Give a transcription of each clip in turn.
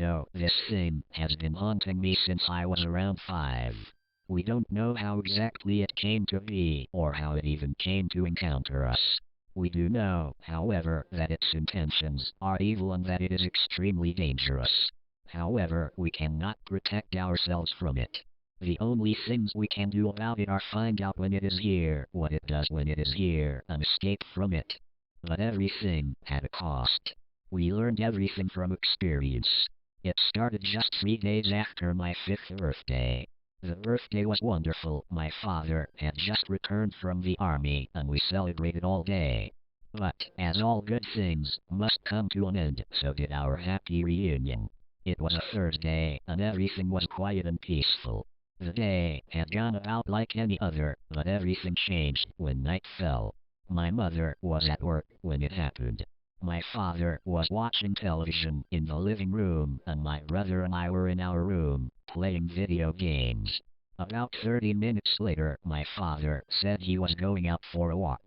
So this thing has been haunting me since I was around 5. We don't know how exactly it came to be, or how it even came to encounter us. We do know, however, that its intentions are evil and that it is extremely dangerous. However, we cannot protect ourselves from it. The only things we can do about it are find out when it is here, what it does when it is here, and escape from it. But everything had a cost. We learned everything from experience. It started just 3 days after my 5th birthday. The birthday was wonderful. My father had just returned from the army, and we celebrated all day. But, as all good things must come to an end, so did our happy reunion. It was a Thursday, and everything was quiet and peaceful. The day had gone about like any other, but everything changed when night fell. My mother was at work when it happened. My father was watching television in the living room, and my brother and I were in our room, playing video games. About 30 minutes later, my father said he was going out for a walk.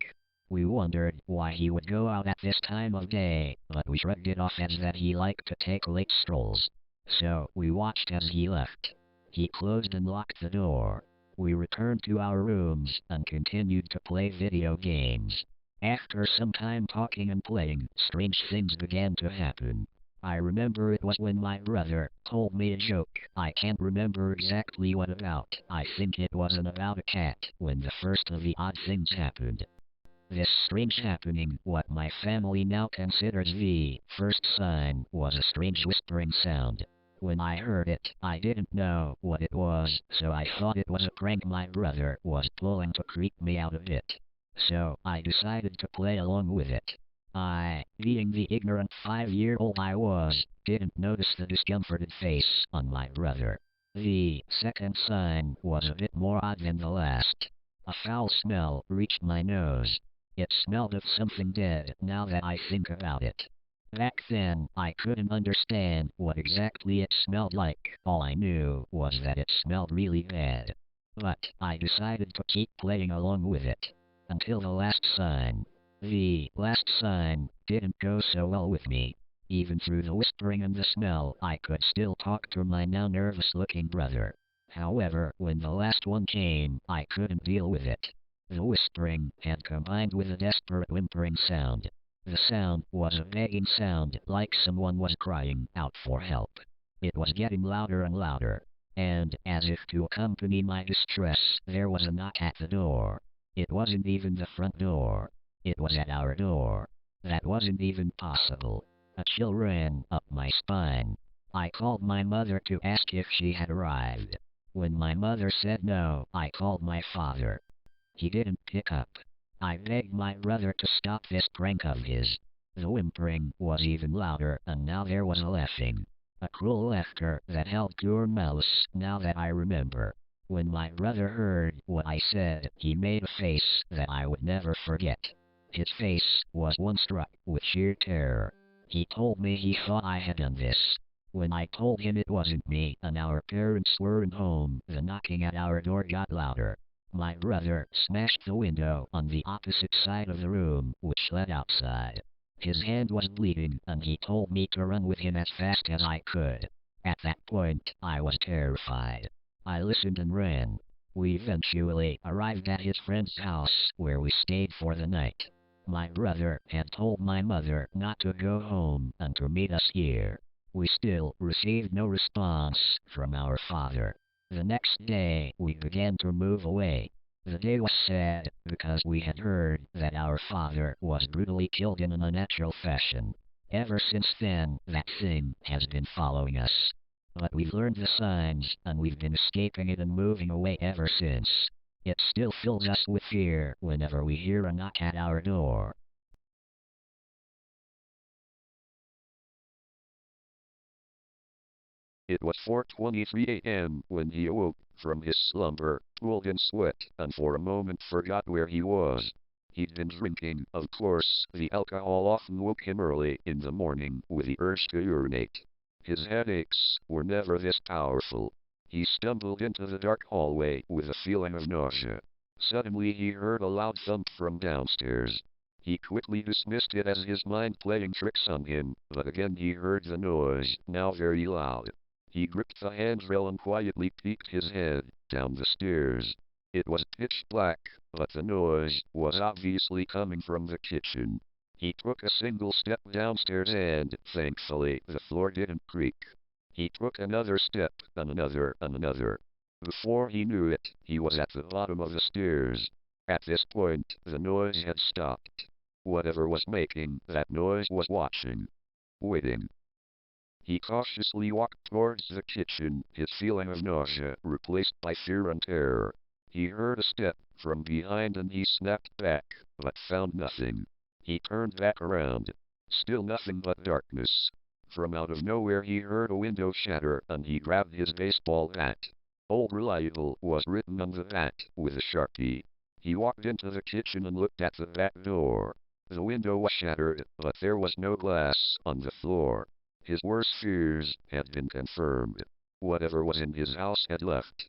We wondered why he would go out at this time of day, but we shrugged it off as that he liked to take late strolls. So we watched as he left. He closed and locked the door. We returned to our rooms and continued to play video games. After some time talking and playing, strange things began to happen. I remember it was when my brother told me a joke. I can't remember exactly what about. I think it wasn't about a cat when the first of the odd things happened. This strange happening, what my family now considers the first sign, was a strange whispering sound. When I heard it, I didn't know what it was, so I thought it was a prank my brother was pulling to creep me out of it. So I decided to play along with it. I, being the ignorant 5-year-old I was, didn't notice the discomforted face on my brother. The second sign was a bit more odd than the last. A foul smell reached my nose. It smelled of something dead, now that I think about it. Back then, I couldn't understand what exactly it smelled like. All I knew was that it smelled really bad. But I decided to keep playing along with it. Until the last sign. The last sign didn't go so well with me. Even through the whispering and the smell, I could still talk to my now nervous-looking brother. However, when the last one came, I couldn't deal with it. The whispering had combined with a desperate whimpering sound. The sound was a begging sound, like someone was crying out for help. It was getting louder and louder. And, as if to accompany my distress, there was a knock at the door. It wasn't even the front door. It was at our door. That wasn't even possible. A chill ran up my spine. I called my mother to ask if she had arrived. When my mother said no, I called my father. He didn't pick up. I begged my brother to stop this prank of his. The whimpering was even louder, and now there was a laughing. A cruel laughter that held pure malice, now that I remember. When my brother heard what I said, he made a face that I would never forget. His face was one struck with sheer terror. He told me he thought I had done this. When I told him it wasn't me, and our parents weren't home, the knocking at our door got louder. My brother smashed the window on the opposite side of the room, which led outside. His hand was bleeding, and he told me to run with him as fast as I could. At that point, I was terrified. I listened and ran. We eventually arrived at his friend's house, where we stayed for the night. My brother had told my mother not to go home and to meet us here. We still received no response from our father. The next day, we began to move away. The day was sad, because we had heard that our father was brutally killed in an unnatural fashion. Ever since then, that thing has been following us. But we've learned the signs, and we've been escaping it and moving away ever since. It still fills us with fear whenever we hear a knock at our door. It was 4:23 a.m. when he awoke from his slumber, cooled in sweat, and for a moment forgot where he was. He'd been drinking, of course. The alcohol often woke him early in the morning with the urge to urinate. His headaches were never this powerful. He stumbled into the dark hallway with a feeling of nausea. Suddenly he heard a loud thump from downstairs. He quickly dismissed it as his mind playing tricks on him, but again he heard the noise, now very loud. He gripped the handrail and quietly peeked his head down the stairs. It was pitch black, but the noise was obviously coming from the kitchen. He took a single step downstairs and, thankfully, the floor didn't creak. He took another step, and another, and another. Before he knew it, he was at the bottom of the stairs. At this point, the noise had stopped. Whatever was making that noise was watching. Waiting. He cautiously walked towards the kitchen, his feeling of nausea replaced by fear and terror. He heard a step from behind and he snapped back, but found nothing. He turned back around. Still nothing but darkness. From out of nowhere he heard a window shatter and he grabbed his baseball bat. Old Reliable was written on the bat with a Sharpie. He walked into the kitchen and looked at the back door. The window was shattered, but there was no glass on the floor. His worst fears had been confirmed. Whatever was in his house had left.